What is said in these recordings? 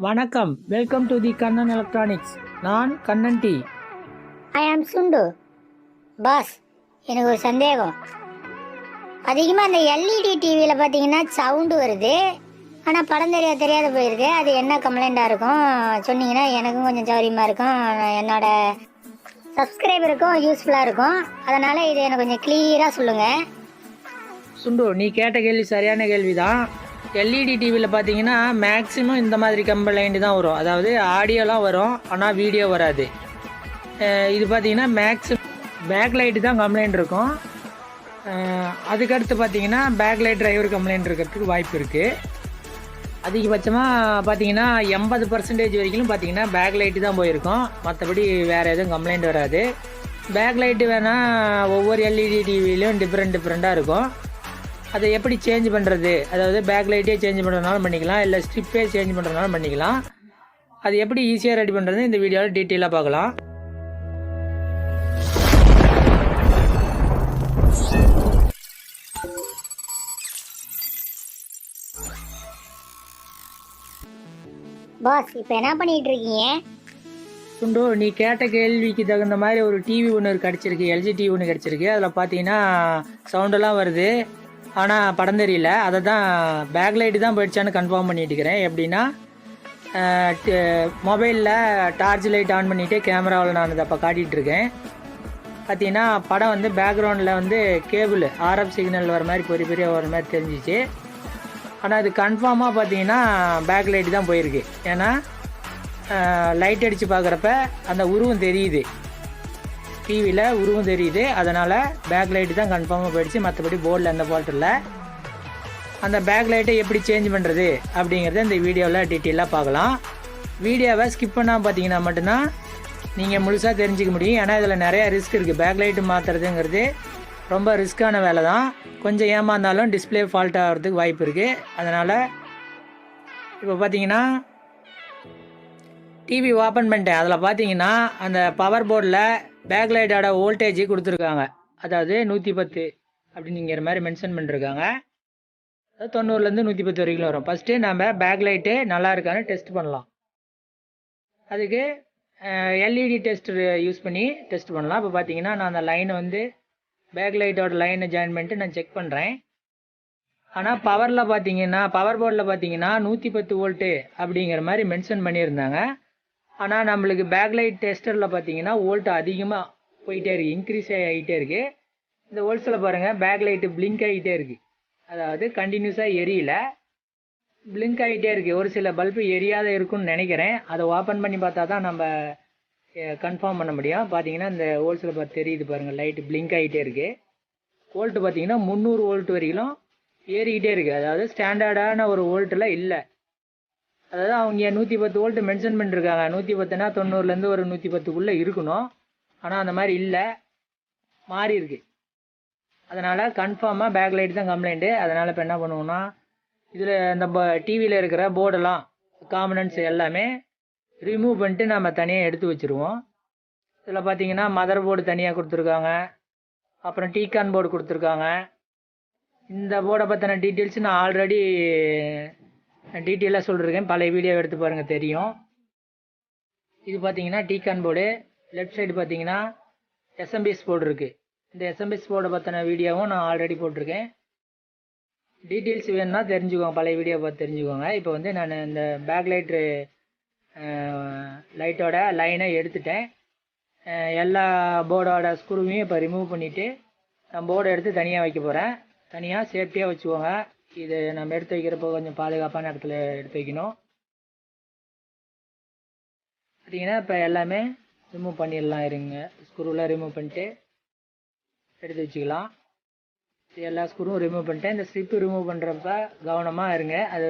வணக்கம், welcome to the Kannan electronics. நான் Kannan D. ஐ ஆம் சுண்டு. பாஸ், எனக்கு ஒரு சந்தேகம். அதிகமாக இந்த எல்இடி டிவியில் பார்த்தீங்கன்னா சவுண்டு வருது, ஆனால் படம் தெரியாத போயிருக்கு. அது என்ன கம்ப்ளைண்ட்டாக இருக்கும் சொன்னீங்கன்னா எனக்கும் கொஞ்சம் சௌரியமாக இருக்கும், என்னோட சப்ஸ்கிரைபருக்கும் யூஸ்ஃபுல்லாக இருக்கும். அதனால் இது எனக்கு கொஞ்சம் கிளியராக சொல்லுங்கள். சுண்டு, நீ கேட்ட கேள்வி சரியான கேள்வி தான். எல்இடி டிவியில் பார்த்தீங்கன்னா மேக்ஸிமம் இந்த மாதிரி கம்ப்ளைண்ட் தான் வரும். அதாவது ஆடியோலாம் வரும், ஆனால் வீடியோ வராது. இது பார்த்தீங்கன்னா மேக்ஸிமம் பேக்லைட்டு தான் கம்ப்ளைண்ட் இருக்கும். அதுக்கடுத்து பார்த்தீங்கன்னா பேக்லைட் டிரைவர் கம்ப்ளைண்ட் இருக்கிறதுக்கு வாய்ப்பு இருக்குது. அதிகபட்சமாக பார்த்தீங்கன்னா 80% வரைக்கும் பார்த்தீங்கன்னா பேக்லைட்டு தான் போயிருக்கும். மற்றபடி வேறு எதுவும் கம்ப்ளைண்ட் வராது. பேக்லைட்டு வேணால் ஒவ்வொரு எல்இடி டிவிலையும் டிஃப்ரெண்ட்டாக இருக்கும். அதை எப்படி சேஞ்ச் பண்ணுறது, அதாவது பேக்லைட்டே சேஞ்ச் பண்ணுறதுனாலும் பண்ணிக்கலாம், இல்லை ஸ்ட்ரிப்பே சேஞ்ச் பண்ணுறதுனாலும் பண்ணிக்கலாம். அது எப்படி ஈஸியாக ரெடி பண்ணுறது இந்த வீடியோவில் டீட்டெயிலாக பார்க்கலாம். பாஸ், இப்போ என்ன பண்ணிட்டு இருக்கீங்க? சுண்டு, நீ கேட்ட கேள்விக்கு தகுந்த மாதிரி ஒரு டிவி ஒன்று கிடச்சிருக்கு, எல்ஜி டிவி ஒன்று கிடச்சிருக்கு. அதில் பார்த்தீங்கன்னா சவுண்டெல்லாம் வருது, ஆனால் படம் தெரியல. அதை தான் பேக்லைட்டு தான் போயிடுச்சான்னு கன்ஃபார்ம் பண்ணிட்டு இருக்கிறேன். எப்படின்னா மொபைலில் டார்ச் லைட் ஆன் பண்ணிவிட்டு கேமராவில் நான் அதை அப்போ காட்டிகிட்ருக்கேன். பார்த்தீங்கன்னா படம் வந்து பேக்ரவுண்டில் வந்து கேபிள் ஆர்எஃப் சிக்னல் வர மாதிரி பெரிய வர மாதிரி தெரிஞ்சிச்சு. ஆனால் அது கன்ஃபார்மாக பார்த்தீங்கன்னா பேக்லைட்டு தான் போயிருக்கு. ஏன்னா லைட் அடித்து பார்க்குறப்ப அந்த உருவம் தெரியுது, டிவியில் உருவம் தெரியுது. அதனால் பேக்லைட்டு தான் கன்ஃபார்மாக போயிடுச்சு, மற்றபடி போர்டில் எந்த ஃபால்ட் இல்லை. அந்த பேக்லைட்டை எப்படி சேஞ்ச் பண்ணுறது அப்படிங்கிறத இந்த வீடியோவில் டீட்டெயிலாக பார்க்கலாம். வீடியோவை ஸ்கிப் பண்ணாமல் பார்த்தீங்கன்னா மட்டும்தான் நீங்கள் முழுசாக தெரிஞ்சிக்க முடியும். ஏன்னா இதில் நிறையா ரிஸ்க் இருக்குது. பேக்லைட்டு மாற்றுறதுங்கிறது ரொம்ப ரிஸ்க்கான வேலை தான். கொஞ்சம் ஏமாந்தாலும் டிஸ்பிளே ஃபால்ட் ஆகிறதுக்கு வாய்ப்பு இருக்குது. அதனால் இப்போ பார்த்தீங்கன்னா டிவி ஓப்பன் பண்ணிட்டேன். அதில் பார்த்தீங்கன்னா அந்த பவர் போர்டில் பேக்லைட்டோட வோல்டேஜ் கொடுத்துருக்காங்க. அதாவது 110 அப்படிங்கிற மாதிரி மென்ஷன் பண்ணிருக்காங்க. அதாவது 90லேருந்து 110 வரைக்கும் வரும். ஃபஸ்ட்டு நம்ம பேக்லைட்டு நல்லா இருக்கான்னு டெஸ்ட் பண்ணலாம். அதுக்கு எல்இடி டெஸ்ட் யூஸ் பண்ணி டெஸ்ட் பண்ணலாம். இப்போ பார்த்தீங்கன்னா நான் அந்த லைனை வந்து பேக்லைட்டோட லைனை ஜாயின் பண்ணிட்டு நான் செக் பண்ணுறேன். ஆனால் பவரில் பார்த்தீங்கன்னா பவர் போர்டில் பார்த்தீங்கன்னா 110 வோல்ட்டு அப்படிங்கிற மாதிரி மென்ஷன் பண்ணியிருந்தாங்க. ஆனால் நம்மளுக்கு பேக்லைட் டெஸ்டரில் பார்த்தீங்கன்னா வோல்ட் அதிகமாக போயிட்டே இருக்குது, இன்க்ரீஸ் ஆகிட்டே இருக்குது. இந்த வோல்ட்ஸில் பாருங்கள் பேக்லைட்டு பிளிங்க் ஆகிட்டே இருக்குது. அதாவது கண்டினியூஸாக எரியல, பிளிங்க் ஆகிட்டே இருக்குது. ஒரு சில பல்பு எரியாத இருக்குன்னு நினைக்கிறேன். அதை ஓப்பன் பண்ணி பார்த்தா தான் நம்ம கன்ஃபார்ம் பண்ண முடியும். பார்த்தீங்கன்னா இந்த வோல்ட்ஸில் தெரியுது பாருங்கள், லைட்டு பிளிங்க் ஆகிட்டே இருக்குது. வோல்ட்டு பார்த்தீங்கன்னா 300 வோல்ட் வரைக்கும் ஏறிக்கிட்டே இருக்குது. அதாவது ஸ்டாண்டர்டான ஒரு வோல்ட்டில் இல்லை. அதாவது அவங்க 110 வோல்ட் மென்ஷன் பண்ணிருக்காங்க. 110னா 90லேருந்து ஒரு 110க்குள்ளே இருக்கணும். ஆனால் அந்த மாதிரி இல்லை, மாறி இருக்கு. அதனால் கன்ஃபார்மாக பேக்லைட் தான் கம்ப்ளைண்ட்டு. அதனால் இப்போ என்ன பண்ணுவோம்னா இதில் இந்த டிவியில் இருக்கிற போர்டெல்லாம் காம்பனன்ட்ஸ் எல்லாமே ரிமூவ் பண்ணிட்டு நம்ம தனியாக எடுத்து வச்சுருவோம். இதில் பார்த்தீங்கன்னா மதர் போர்டு தனியாக கொடுத்துருக்காங்க, அப்புறம் டீகான் போர்டு கொடுத்துருக்காங்க. இந்த போர்டை பற்றின டீட்டெயில்ஸ் நான் ஆல்ரெடி டீட்டெயிலாக சொல்லியிருக்கேன், பழைய வீடியோ எடுத்து பாருங்கள் தெரியும். இது பார்த்தீங்கன்னா டீகான் போர்டு. லெஃப்ட் சைடு பார்த்தீங்கன்னா எஸ்எம்பிஎஸ் போர்டு இருக்குது. இந்த எஸ்எம்பிஎஸ் போர்டை பற்றின வீடியோவும் நான் ஆல்ரெடி போட்டிருக்கேன். டீட்டெயில்ஸ் வேணும்னா தெரிஞ்சுக்கோங்க, பழைய வீடியோ பார்த்து தெரிஞ்சுக்கோங்க. இப்போ வந்து நான் இந்த பேக்லைட்டு லைட்டோட லைனை எடுத்துட்டேன். எல்லா போர்டோட ஸ்க்ரூவையும் இப்போ ரிமூவ் பண்ணிவிட்டு நான் போர்டை எடுத்து தனியாக வைக்க போகிறேன். தனியாக சேஃப்டியாக வச்சுக்கோங்க. இது நம்ம எடுத்து வைக்கிறப்போ கொஞ்சம் பாதுகாப்பான இடத்துல எடுத்து வைக்கணும். பார்த்தீங்கன்னா இப்போ எல்லாமே ரிமூவ் பண்ணிடலாம். இருங்க, ஸ்க்ரூலாம் ரிமூவ் பண்ணிட்டு எடுத்து வச்சுக்கலாம். எல்லா ஸ்க்ரூவும் ரிமூவ் பண்ணிட்டேன். இந்த ஸ்ட்ரிப்பு ரிமூவ் பண்ணுறப்ப கவனமாக இருங்க. அது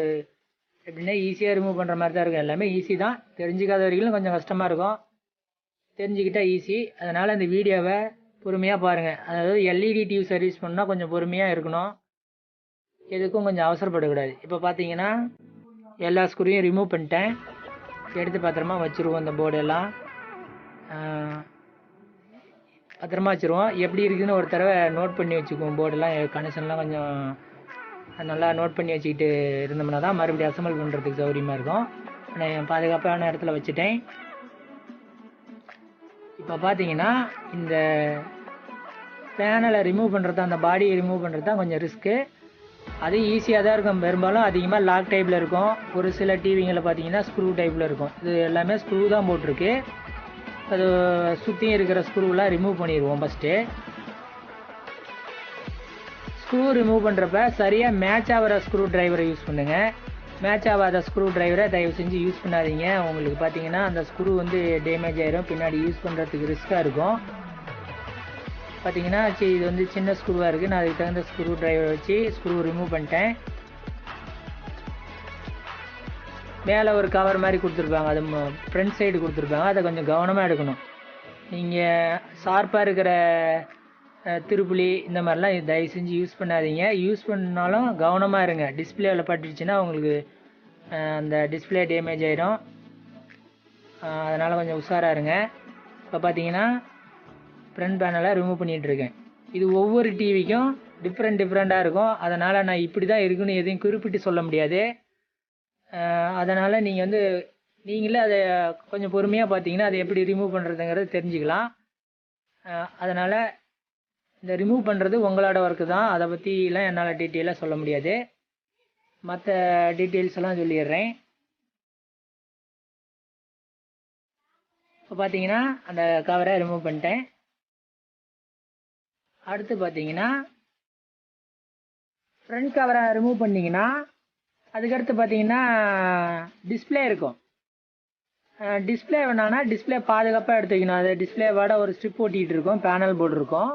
எப்படின்னா ஈஸியாக ரிமூவ் பண்ணுற மாதிரி தான் இருக்கும். எல்லாமே ஈஸி தான், தெரிஞ்சிக்காத வரைக்கும் கொஞ்சம் கஷ்டமாக இருக்கும், தெரிஞ்சுக்கிட்டால் ஈஸி. அதனால் இந்த வீடியோவை பொறுமையாக பாருங்கள். அதாவது எல்இடி டிவி சர்வீஸ் பண்ணால் கொஞ்சம் பொறுமையாக இருக்கணும், எதுக்கும் கொஞ்சம் அவசரப்படக்கூடாது. இப்போ பார்த்தீங்கன்னா எல்லா ஸ்க்ரூவையும் ரிமூவ் பண்ணிட்டேன். எடுத்து பத்திரமா வச்சுருவோம். இந்த போர்டெல்லாம் பத்திரமா வச்சுருவோம். எப்படி இருக்குதுன்னு ஒரு தடவை நோட் பண்ணி வச்சுக்குவோம். போர்டெல்லாம் கனெக்ஷன்லாம் கொஞ்சம் நல்லா நோட் பண்ணி வச்சுக்கிட்டு இருந்தோம்னா தான் மறுபடியும் அசம்பிள் பண்ணுறதுக்கு சௌகரியமாக இருக்கும். நான் பாதுகாப்பான இடத்துல வச்சுட்டேன். இப்போ பார்த்தீங்கன்னா இந்த பேனலை ரிமூவ் பண்ணுறது, அந்த பாடியை ரிமூவ் பண்ணுறது தான் கொஞ்சம் ரிஸ்க்கு. அது ஈஸியாக தான் இருக்கும். பெரும்பாலும் அதிகமாக லாக் டைப்பில் இருக்கும். ஒரு சில டிவிங்களில் பார்த்தீங்கன்னா ஸ்க்ரூ டைப்பில் இருக்கும். இது எல்லாமே ஸ்க்ரூ தான் போட்டிருக்கு. அது சுற்றியும் இருக்கிற ஸ்க்ரூவெலாம் ரிமூவ் பண்ணிடுவோம். ஃபஸ்ட்டு ஸ்க்ரூ ரிமூவ் பண்ணுறப்ப சரியாக மேட்ச் ஆகிற ஸ்க்ரூ டிரைவரை யூஸ் பண்ணுங்கள். மேட்ச் ஆகாத ஸ்க்ரூ டிரைவரை தயவு செஞ்சு யூஸ் பண்ணாதீங்க. உங்களுக்கு பார்த்தீங்கன்னா அந்த ஸ்க்ரூ வந்து டேமேஜ் ஆகிரும், பின்னாடி யூஸ் பண்ணுறதுக்கு ரிஸ்க்காக இருக்கும். பார்த்தீங்கன்னா இது வந்து சின்ன ஸ்க்ரூவாக இருக்குது. நான் அதுக்கு தகுந்த ஸ்க்ரூ டிரைவர் வச்சு ஸ்க்ரூ ரிமூவ் பண்ணிட்டேன். மேலே ஒரு கவர் மாதிரி கொடுத்துருப்பாங்க, அது ஃப்ரண்ட் சைடு கொடுத்துருப்பாங்க. அதை கொஞ்சம் கவனமாக எடுக்கணும். நீங்கள் ஷார்ப்பாக இருக்கிற திருப்புளி இந்த மாதிரிலாம் தயவு செஞ்சு யூஸ் பண்ணாதீங்க. யூஸ் பண்ணாலும் கவனமாக இருங்க. டிஸ்பிளேவில் பட்டுடுச்சுன்னா உங்களுக்கு அந்த டிஸ்பிளே டேமேஜ் ஆகிடும். அதனால் கொஞ்சம் உஷாராக இருங்க. இப்போ பார்த்தீங்கன்னா ஃப்ரண்ட் பேனலை ரிமூவ் பண்ணிகிட்ருக்கேன். இது ஒவ்வொரு டிவிக்கும் டிஃப்ரெண்ட்டாக இருக்கும். அதனால் நான் இப்படி தான் இருக்குன்னு எதையும் குறிப்பிட்டு சொல்ல முடியாது. அதனால் நீங்கள் வந்து நீங்களே அதை கொஞ்சம் பொறுமையாக பார்த்தீங்கன்னா அதை எப்படி ரிமூவ் பண்ணுறதுங்கிறது தெரிஞ்சுக்கலாம். அதனால் இந்த ரிமூவ் பண்ணுறது உங்களோட ஒர்க்கு தான். அதை பற்றிலாம் என்னால் டீட்டெயிலாக சொல்ல முடியாது. மற்ற டீட்டெயில்ஸ் எல்லாம் சொல்லிடுறேன். இப்போ பார்த்தீங்கன்னா அந்த கவரை ரிமூவ் பண்ணிட்டேன். அடுத்து பார்த்தீங்கன்னா ஃப்ரண்ட் கவரை ரிமூவ் பண்ணிங்கன்னா அதுக்கடுத்து பார்த்தீங்கன்னா டிஸ்பிளே இருக்கும். டிஸ்பிளே வேணான்னா டிஸ்பிளே பாதுகாப்பாக எடுத்து வைக்கணும். அது டிஸ்பிளேவோட ஒரு ஸ்ட்ரிப் ஒட்டிகிட்டு இருக்கும், பேனல் போர்டு இருக்கும்.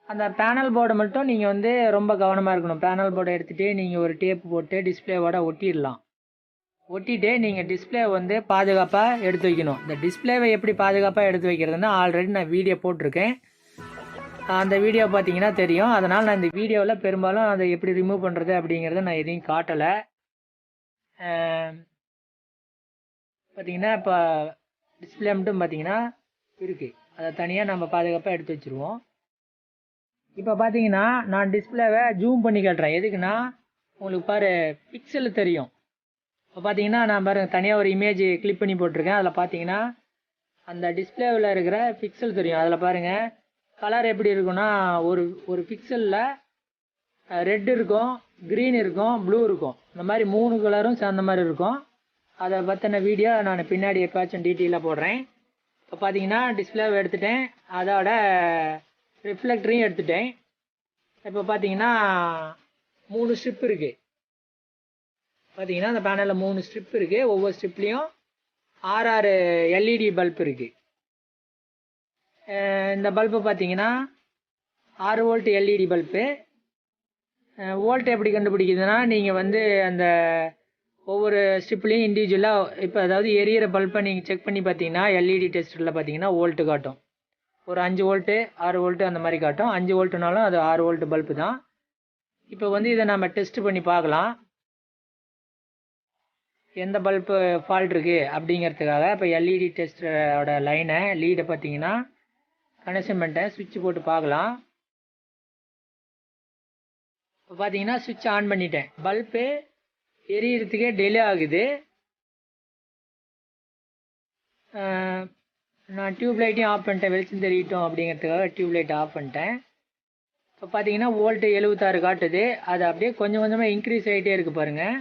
அந்த பேனல் போர்டை மட்டும் நீங்கள் வந்து ரொம்ப கவனமாக இருக்கணும். பேனல் போர்டை எடுத்துகிட்டு நீங்கள் ஒரு டேப் போட்டு டிஸ்பிளேவோட ஒட்டிடலாம். ஒட்டிட்டு நீங்கள் டிஸ்பிளே வந்து பாதுகாப்பாக எடுத்து வைக்கணும். இந்த டிஸ்பிளேவை எப்படி பாதுகாப்பாக எடுத்து வைக்கிறதுன்னா ஆல்ரெடி நான் வீடியோ போட்டிருக்கேன். அந்த வீடியோ பார்த்தீங்கன்னா தெரியும். அதனால் நான் இந்த வீடியோவில் பெரும்பாலும் அதை எப்படி ரிமூவ் பண்ணுறது அப்படிங்கிறத நான் எதையும் காட்டலை. பார்த்தீங்கன்னா இப்போ டிஸ்பிளே மட்டும் பார்த்தீங்கன்னா இருக்குது. அதை தனியாக நம்ம பாதுகாப்பாக எடுத்து வச்சுருவோம். இப்போ பார்த்தீங்கன்னா நான் டிஸ்பிளேவை ஜூம் பண்ணி காட்டுறேன். எதுக்குன்னா உங்களுக்கு பாரு பிக்சல் தெரியும். இப்போ பார்த்தீங்கன்னா நான் பாருங்கள் தனியாக ஒரு இமேஜ் கிளிக் பண்ணி போட்டிருக்கேன். அதில் பார்த்தீங்கன்னா அந்த டிஸ்பிளேவில் இருக்கிற பிக்சல் தெரியும். அதில் பாருங்கள் கலர் எப்படி இருக்குன்னா ஒரு பிக்சலில் ரெட் இருக்கும், க்ரீன் இருக்கும், ப்ளூ இருக்கும். இந்த மாதிரி 3 கலரும் சேர்ந்த மாதிரி இருக்கும். அதை பற்றின வீடியோ நான் பின்னாடி எப்போச்சும் டீட்டெயிலாக போடுறேன். இப்போ பார்த்தீங்கன்னா டிஸ்பிளேவை எடுத்துட்டேன், அதோட ரிஃப்ளெக்டரையும் எடுத்துட்டேன். இப்போ பார்த்தீங்கன்னா 3 ஸ்ட்ரிப் இருக்குது. பார்த்தீங்கன்னா அந்த பேனலில் 3 ஸ்ட்ரிப் இருக்குது. ஒவ்வொரு ஸ்ட்ரிப்லேயும் 6 எல்இடி பல்ப் இருக்குது. இந்த பல்பு பார்த்தீங்கன்னா 6 வோல்ட் எல்இடி பல்பு. வோல்ட் எப்படி கண்டுபிடிக்குதுன்னா நீங்கள் வந்து அந்த ஒவ்வொரு ஸ்ட்ரிப்லேயும் இண்டிவிஜுவலாக இப்போ அதாவது எரியிற பல்பை நீங்கள் செக் பண்ணி பார்த்தீங்கன்னா எல்இடி டெஸ்டரில் பார்த்தீங்கன்னா வோல்ட்டு காட்டும். ஒரு 5 வோல்ட்டு 6 வோல்ட்டு அந்த மாதிரி காட்டும். 5 வோல்ட்டுனாலும் அது 6 வோல்ட் பல்பு தான். இப்போ வந்து இதை நம்ம டெஸ்ட் பண்ணி பார்க்கலாம் எந்த பல்பு ஃபால்ட் இருக்குது அப்படிங்கிறதுக்காக. இப்போ எல்இடி டெஸ்டரோட லீடை பார்த்தீங்கன்னா கனெக்ஷன் பண்ணிட்டேன். சுவிட்ச் போட்டு பார்க்கலாம். இப்போ பார்த்தீங்கன்னா சுவிட்ச் ஆன் பண்ணிட்டேன். பல்பு எரியறதுக்கே டிலே ஆகுது. நான் டியூப் லைட்டையும் ஆஃப் பண்ணிட்டேன், வெளிச்சம் தெரியட்டும் அப்படிங்கிறதுக்காக டியூப் லைட் ஆஃப் பண்ணிட்டேன். இப்போ பார்த்தீங்கன்னா வோல்ட்டு 76 காட்டுது. அது அப்படியே கொஞ்சம் கொஞ்சமாக இன்க்ரீஸ் ஆகிட்டே இருக்குது பாருங்கள்.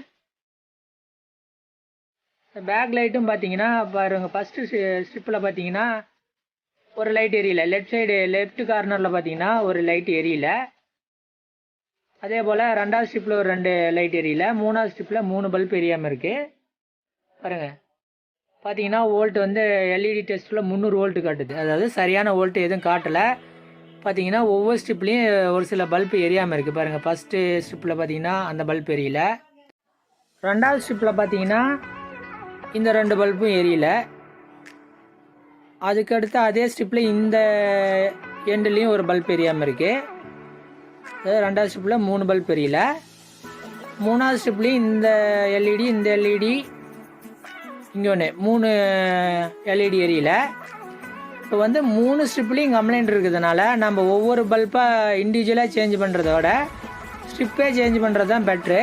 பேக் லைட்டும் பார்த்தீங்கன்னா பாருங்கள் ஃபஸ்ட்டு ஸ்ட்ரிப்பில் பார்த்தீங்கன்னா ஒரு லைட் எரியல. லெஃப்ட் கார்னரில் பார்த்தீங்கன்னா ஒரு லைட் எரியல. அதே போல் 2வது ஸ்ட்ரிப்பில் ஒரு 2 லைட் எரியல. 3வது ஸ்ட்ரிப்பில் 3 பல்ப் எரியாமல் இருக்குது பாருங்கள். பார்த்தீங்கன்னா வோல்ட் வந்து எல்இடி டெஸ்ட்டில் 300 வோல்ட்டு காட்டுது. அதாவது சரியான வோல்ட்டு எதுவும் காட்டலை. பார்த்தீங்கன்னா ஒவ்வொரு ஸ்ட்ரிப்லேயும் ஒரு சில பல்ப் எரியாமல் இருக்குது பாருங்கள். ஃபஸ்ட்டு ஸ்ட்ரிப்பில் பார்த்தீங்கன்னா அந்த பல்ப் எரியல. 2வது ஸ்ட்ரிப்பில் பார்த்தீங்கன்னா இந்த 2 பல்பும் எரியல. அதுக்கடுத்து அதே ஸ்ட்ரிப்பில் இந்த எண்டுலேயும் ஒரு பல்ப் எரியாமல் இருக்குது. அதாவது 2வது ஸ்ட்ரிப்பில் 3 பல்ப் எரியல. 3வது ஸ்ட்ரிப்லேயும் இந்த எல்இடி இந்த எல்இடி இங்கே ஒன்று 3 எல்இடி எரியல. இப்போ வந்து 3 ஸ்ட்ரிப்லேயும் கம்ப்ளைண்ட் இருக்கிறதுனால நம்ம ஒவ்வொரு பல்பாக இண்டிவிஜுவலாக சேஞ்ச் பண்ணுறத விட ஸ்ட்ரிப்பே சேஞ்ச் பண்ணுறது தான் பெட்ரு.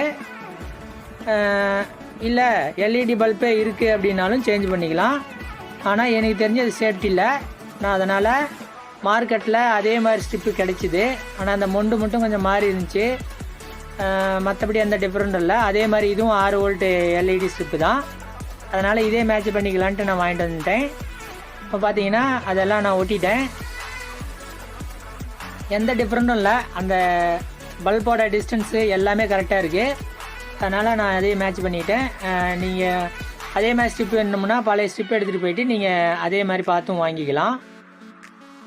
இல்லை எல்இடி பல்பே இருக்குது அப்படின்னாலும் சேஞ்ச் பண்ணிக்கலாம். ஆனால் எனக்கு தெரிஞ்சு அது சேஃப்டி இல்லை. நான் அதனால் மார்க்கெட்டில் அதே மாதிரி ஸ்ட்ரிப்பு கிடைச்சிது. ஆனால் அந்த மொண்டு மட்டும் கொஞ்சம் மாறி இருந்துச்சு. மற்றபடி எந்த டிஃப்ரெண்ட்டும் இல்லை. அதே மாதிரி இதுவும் 6 வோல்ட்டு எல்இடி ஸ்ட்ரிப்பு தான். அதனால் இதே மேட்ச் பண்ணிக்கலான்ட்டு நான் வாங்கிட்டு வந்துட்டேன். இப்போ பார்த்தீங்கன்னா அதெல்லாம் நான் ஒட்டிட்டேன். எந்த டிஃப்ரெண்ட்டும் இல்லை. அந்த பல்போட டிஸ்டன்ஸு எல்லாமே கரெக்டாக இருக்குது. அதனால் நான் அதே மேட்ச் பண்ணிட்டேன். நீங்கள் அதே மாதிரி ஸ்ட்ரிப் வேணும்னா பழைய ஸ்ட்ரிப் எடுத்துகிட்டு போயிட்டு நீங்கள் அதே மாதிரி பார்த்தும் வாங்கிக்கலாம்.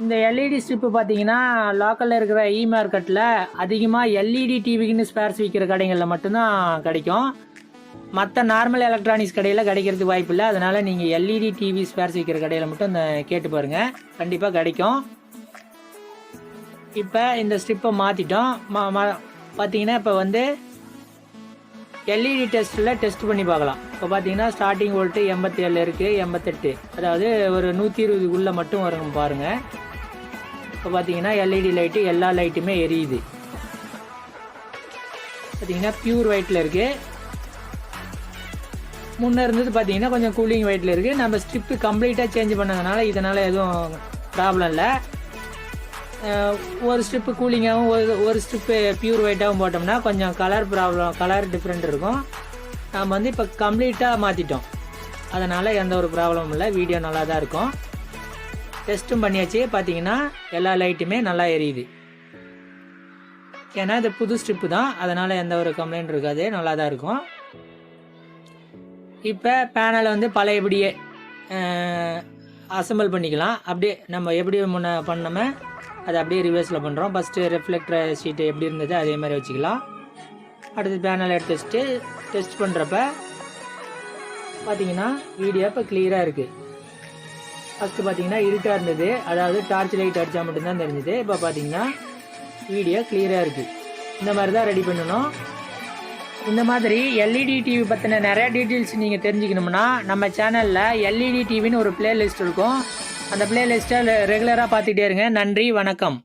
இந்த எல்இடி ஸ்ட்ரிப்பு பார்த்தீங்கன்னா லோக்கலில் இருக்கிற மார்க்கெட்டில் அதிகமாக எல்இடி டிவிக்குன்னு ஸ்பேர்ஸ் விற்கிற கடைகளில் மட்டும்தான் கிடைக்கும். மற்ற நார்மல் எலக்ட்ரானிக்ஸ் கடையில் கிடைக்கிறதுக்கு வாய்ப்பு இல்லை. அதனால் நீங்கள் எல்இடி டிவி ஸ்பேர்ஸ் விற்கிற கடையில் மட்டும் இந்த கேட்டு பாருங்கள், கண்டிப்பாக கிடைக்கும். இப்போ இந்த ஸ்ட்ரிப்பை மாற்றிட்டோம். பார்த்தீங்கன்னா இப்போ வந்து எல்இடி டெஸ்ட் பண்ணி பார்க்கலாம். இப்போ பார்த்தீங்கன்னா ஸ்டார்டிங் வோல்ட்டு 87 இருக்குது, 88, அதாவது ஒரு 120 மட்டும் வரும் பாருங்கள். இப்போ பார்த்தீங்கன்னா எல்இடி லைட்டு எல்லா லைட்டுமே எரியுது. பார்த்தீங்கன்னா பியூர் ஒயிட்டில் இருக்குது. முன்னே இருந்தது பார்த்தீங்கன்னா கொஞ்சம் கூலிங் ஒயிட்டில் இருக்குது. நம்ம ஸ்ட்ரிப்பு கம்ப்ளீட்டாக சேஞ்ச் பண்ணதுனால இதனால் எதுவும் ப்ராப்ளம் இல்லை. ஒரு ஸ்ட்ரிப்பு கூலிங்காகவும் ஒரு ஸ்ட்ரிப்பு பியூர் ஒயிட்டாகவும் போட்டோம்னா கொஞ்சம் கலர் டிஃப்ரெண்ட் இருக்கும். நாம் வந்து இப்போ கம்ப்ளீட்டாக மாற்றிட்டோம். அதனால் எந்த ஒரு ப்ராப்ளமும் இல்லை. வீடியோ நல்லா தான் இருக்கும். டெஸ்ட்டும் பண்ணியாச்சு. பார்த்தீங்கன்னா எல்லா லைட்டுமே நல்லா எரியுது. ஏன்னா இது புது ஸ்ட்ரிப்பு தான், அதனால் எந்த ஒரு கம்ப்ளைண்ட் இருக்காது, நல்லா தான் இருக்கும். இப்போ பேனலை வந்து பழையபடியே அசம்பிள் பண்ணிக்கலாம். அப்படியே நம்ம எப்படி முன்ன பண்ணோமே அதை அப்படியே ரிவர்ஸில் பண்ணுறோம். ஃபஸ்ட்டு ரெஃப்ளெக்டர் ஷீட்டு எப்படி இருந்தது அதே மாதிரி வச்சுக்கலாம். அடுத்து பேனல் எடுத்து டெஸ்ட் பண்ணுறப்ப பார்த்தீங்கன்னா வீடியோ இப்போ கிளியராக இருக்குது. ஃபஸ்ட்டு பார்த்தீங்கன்னா இருட்டாக இருந்தது, அதாவது டார்ச் லைட் அடித்தா மட்டும்தான் தெரிஞ்சுது. இப்போ பார்த்தீங்கன்னா வீடியோ கிளியராக இருக்குது. இந்த மாதிரி தான் ரெடி பண்ணணும். இந்த மாதிரி எல்இடி டிவி பற்றின நிறையா டீட்டெயில்ஸ் நீங்கள் தெரிஞ்சுக்கணும்னா நம்ம சேனலில் எல்இடி டிவின்னு ஒரு பிளேலிஸ்ட் இருக்கும். அந்த பிளேலிஸ்ட்டை ரெகுலராக பார்த்துட்டே இருங்க. நன்றி, வணக்கம்.